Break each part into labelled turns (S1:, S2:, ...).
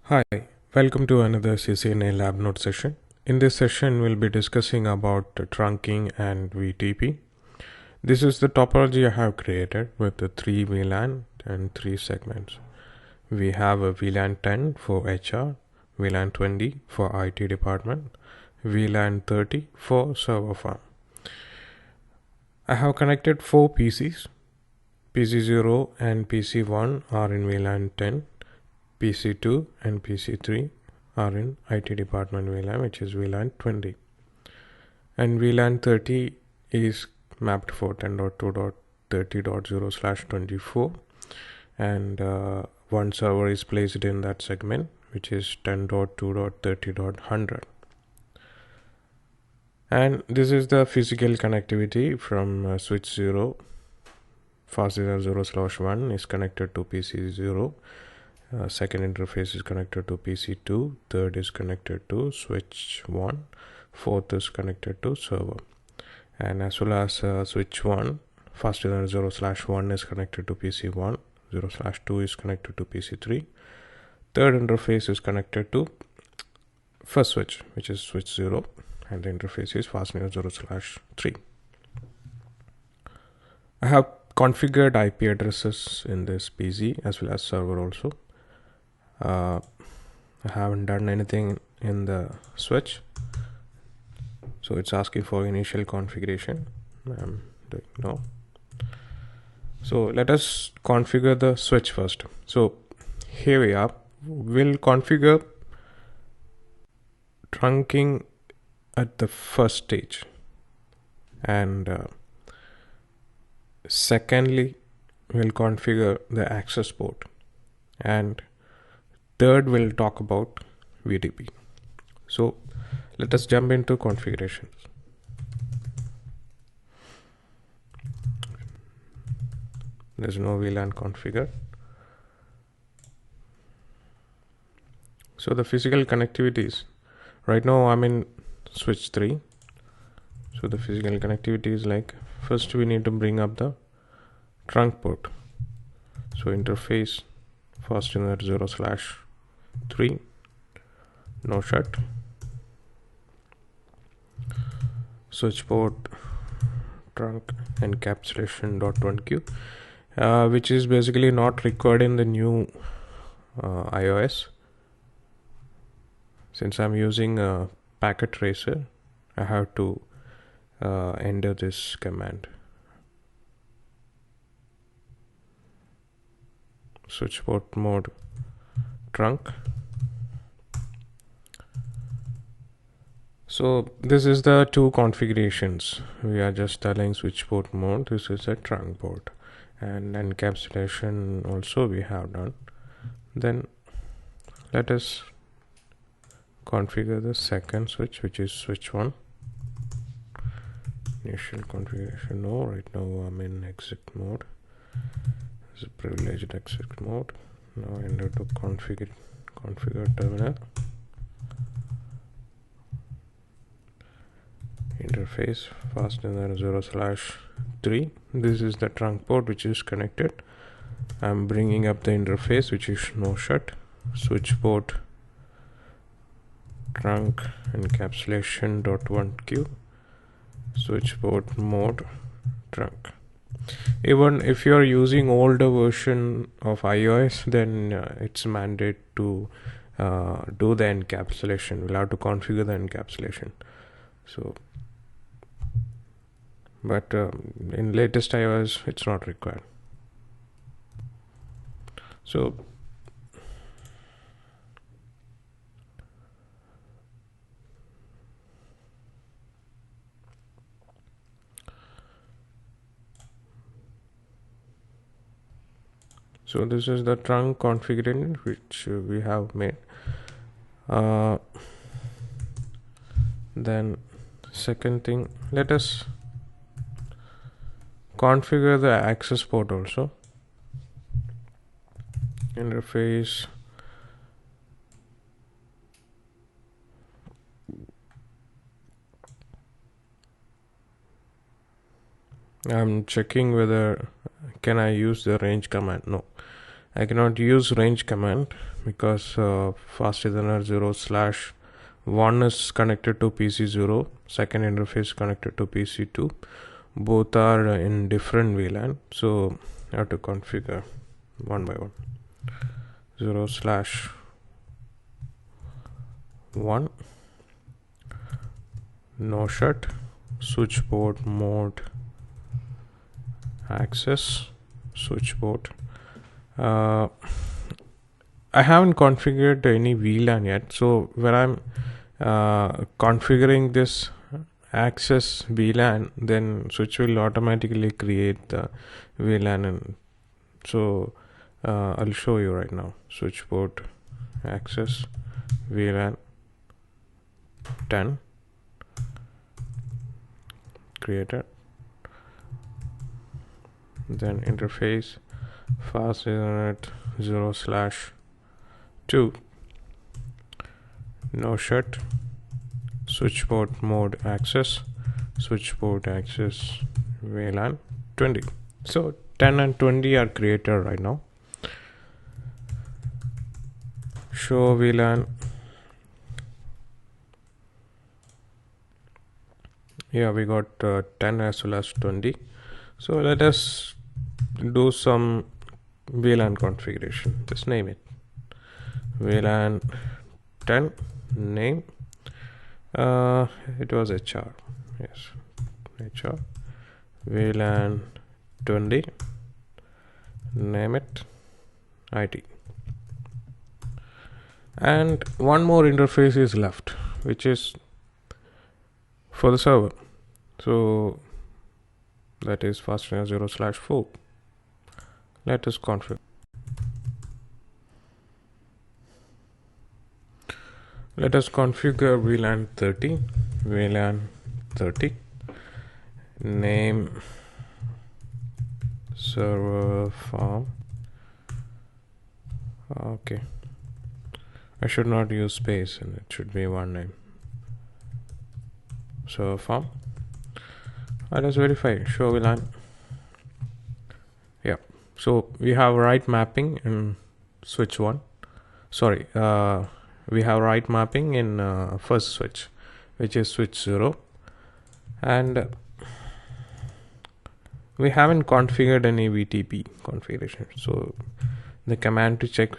S1: Hi, welcome to another CCNA lab note session. In this session, we'll be discussing about trunking and VTP. This is the topology I have created with the 3 VLAN and 3 segments. We have a VLAN 10 for HR, VLAN 20 for IT department, VLAN 30 for server farm. I have connected 4 PCs. PC0 and PC1 are in VLAN 10. PC2 and PC3 are in IT department VLAN, which is VLAN 20. And VLAN 30 is mapped for 10.2.30.0/24. And one server is placed in that segment, which is 10.2.30.100. And this is the physical connectivity from switch 0. Fast 0/1 is connected to PC0. Second interface is connected to PC2, third is connected to switch 1, fourth is connected to server, and as well as switch 1 faster than 0/1 is connected to PC1, 0/2 is connected to PC3, third interface is connected to first switch, which is switch 0, and the interface is fastener 0/3. I have configured IP addresses in this PC as well as server also. I haven't done anything in the switch, so it's asking for initial configuration. I'm doing no. So let us configure the switch first. So here we are. We'll configure trunking at the first stage, and secondly we'll configure the access port, and third, we'll talk about VTP. So let us jump into configurations. There's no VLAN configure. So the physical connectivities. Right now I'm in switch 3. So the physical connectivity is like, first we need to bring up the trunk port. So interface fastener 0/3, no shut, switch port trunk encapsulation.1q, which is basically not required in the new iOS. Since I'm using a packet tracer, I have to enter this command. Switch port mode trunk. So this is the two configurations. We are just telling switch port mode. This is a trunk port, and encapsulation also we have done. Then let us configure the second switch, which is switch 1. Initial configuration. No, right now I'm in exit mode. This is privileged exit mode. Now enter to configure terminal. Interface fastener 0/3. This is the trunk port which is connected. I'm bringing up the interface, which is no shut. Switch port trunk encapsulation.1q. Switch port mode trunk. Even if you are using older version of iOS, then it's mandate to do the encapsulation. We'll have to configure the encapsulation. So, but in latest iOS, it's not required. So this is the trunk configuration which we have made. Then second thing, let us configure the access port also. Interface I'm checking whether can I use the range command. No, I cannot use range command because fast Ethernet 0/1 is connected to PC0, second interface connected to PC2. Both are in different VLAN, so I have to configure one by one. 0/1 no shut switchboard mode access switchboard. I haven't configured any VLAN yet, so when I'm configuring this access VLAN, then switch will automatically create the VLAN, and so I'll show you right now. Switchboard access VLAN 10 created, then interface fast Ethernet 0/2 no shut switchboard mode access switchboard access VLAN 20. So 10 and 20 are created right now. Show VLAN. Yeah, we got 10 as well as 20. So let us do some VLAN configuration. Just name it VLAN 10 name. It was HR. Yes, HR. VLAN 20 name it IT. And one more interface is left, which is for the server. So that is fastnet 0/4. Let us configure. Let us configure VLAN 30. VLAN 30 name server farm. Okay, I should not use space, and it should be one name. Server farm. Let us verify. Show VLAN. Yeah. So we have right mapping in switch 1. Sorry. We have right mapping in first switch, which is switch 0, and we haven't configured any VTP configuration. So the command to check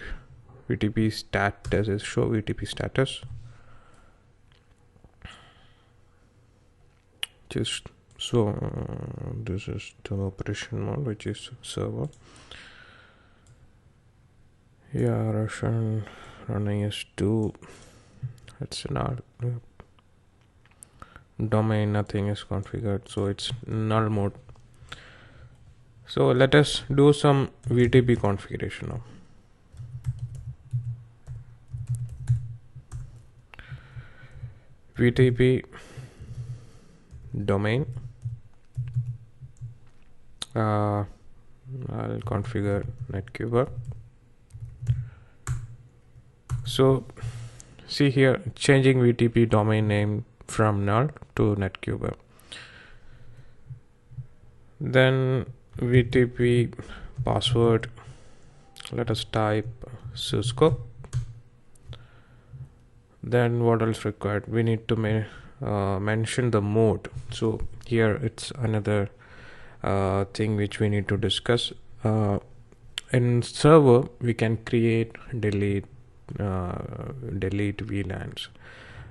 S1: VTP status is show VTP status. Just so this is the operation mode, which is server. Yeah, Russian running is 2. It's not domain, nothing is configured, so it's null mode. So let us do some VTP configuration now. Vtp domain. I'll configure Netcuber. So see here, changing VTP domain name from null to Netcuber. Then VTP password, let us type Cisco. Then what else required? We need to mention the mode. So here it's another thing which we need to discuss. In server we can create, delete VLANs,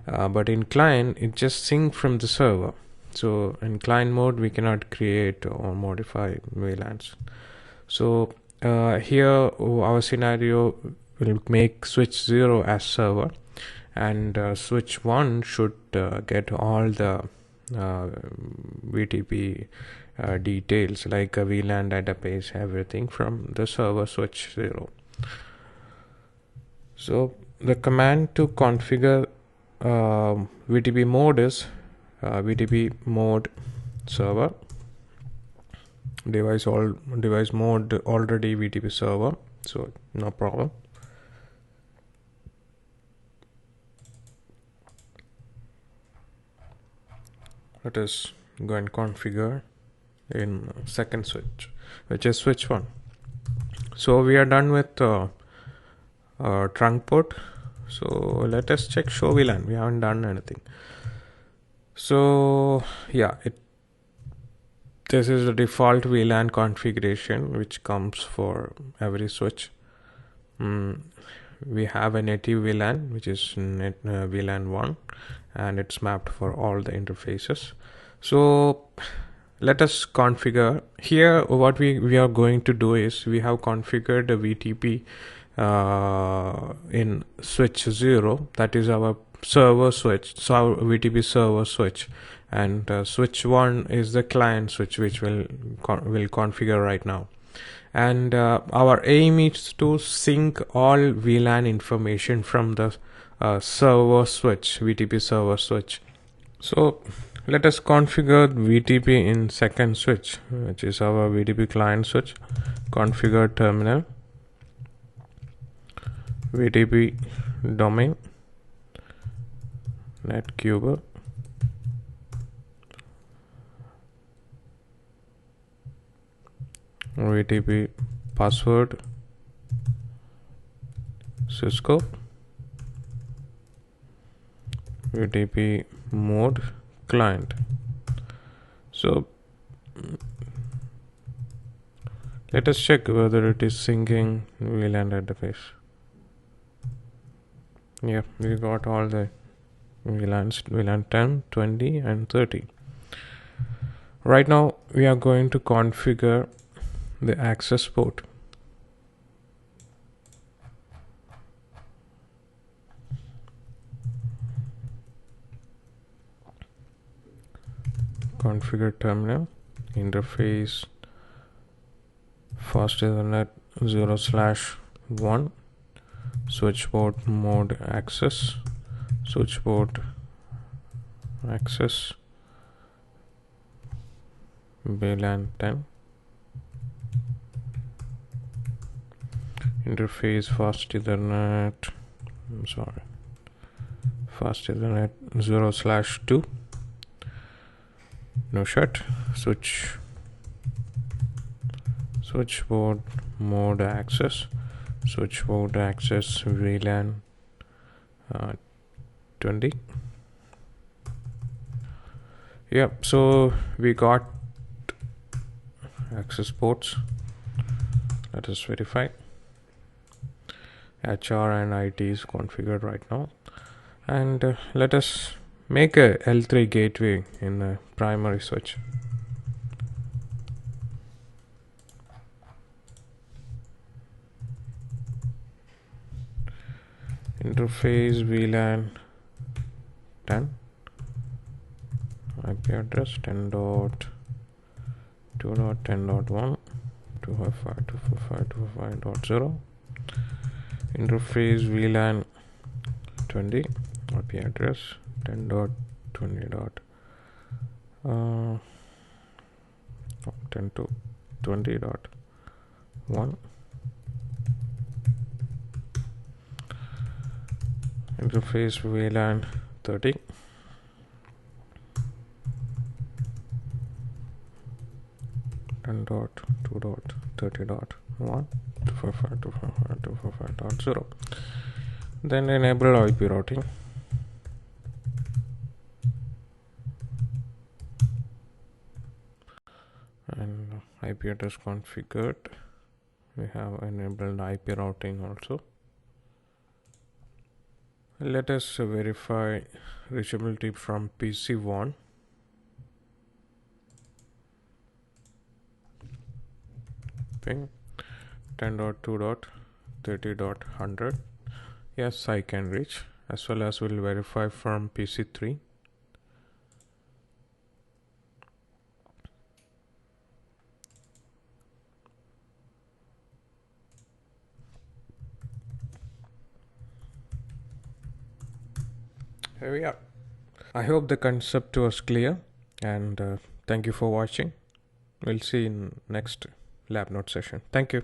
S1: but in client it just sync from the server. So in client mode we cannot create or modify VLANs. So here our scenario will make switch 0 as server, and switch 1 should get all the VTP details like a VLAN database, everything from the server switch 0. So the command to configure VTP mode is VTP mode server, device mode already VTP server, so no problem. Let us go and configure in second switch, which is switch 1. So we are done with trunk port. So let us check show VLAN. We haven't done anything. So yeah, this is the default VLAN configuration which comes for every switch. We have a native VLAN which is VLAN 1, and it's mapped for all the interfaces. So let us configure here. What we are going to do is we have configured the VTP in switch 0, that is our server switch, so our VTP server switch, and switch 1 is the client switch which will configure right now. And our aim is to sync all VLAN information from the server switch, VTP server switch. So let us configure VTP in second switch, which is our VTP client switch. Configure terminal, Vtp domain, Netcuber, VTP password, Cisco, VTP mode, client. So let us check whether it is syncing VLAN interface. Yeah, we got all the VLANs, VLAN 10, 20 and 30. Right now we are going to configure the access port. Configure terminal, interface fast Ethernet 0/1, switchboard mode access, switchboard access, VLAN 10, interface fast Ethernet, fast Ethernet 0/2, no shut, switchboard mode access, switchboard access VLAN 20. Yep, so we got access ports. Let us verify. HR and IT is configured right now, and let us make a L3 gateway in the primary switch. Interface VLAN 10, IP address 10.2.10.1, 255.255.255.0. Interface VLAN 20, IP address 10.20.1. Interface VLAN 30, .2.30.1, 255.255.0. Then enable IP routing. And IP address configured. We have enabled IP routing also. Let us verify reachability from PC1. Ping 10.2.30.100. Yes, I can reach, as well as we'll verify from PC3. Here we are. I hope the concept was clear, and thank you for watching. We'll see you in next lab note session. Thank you.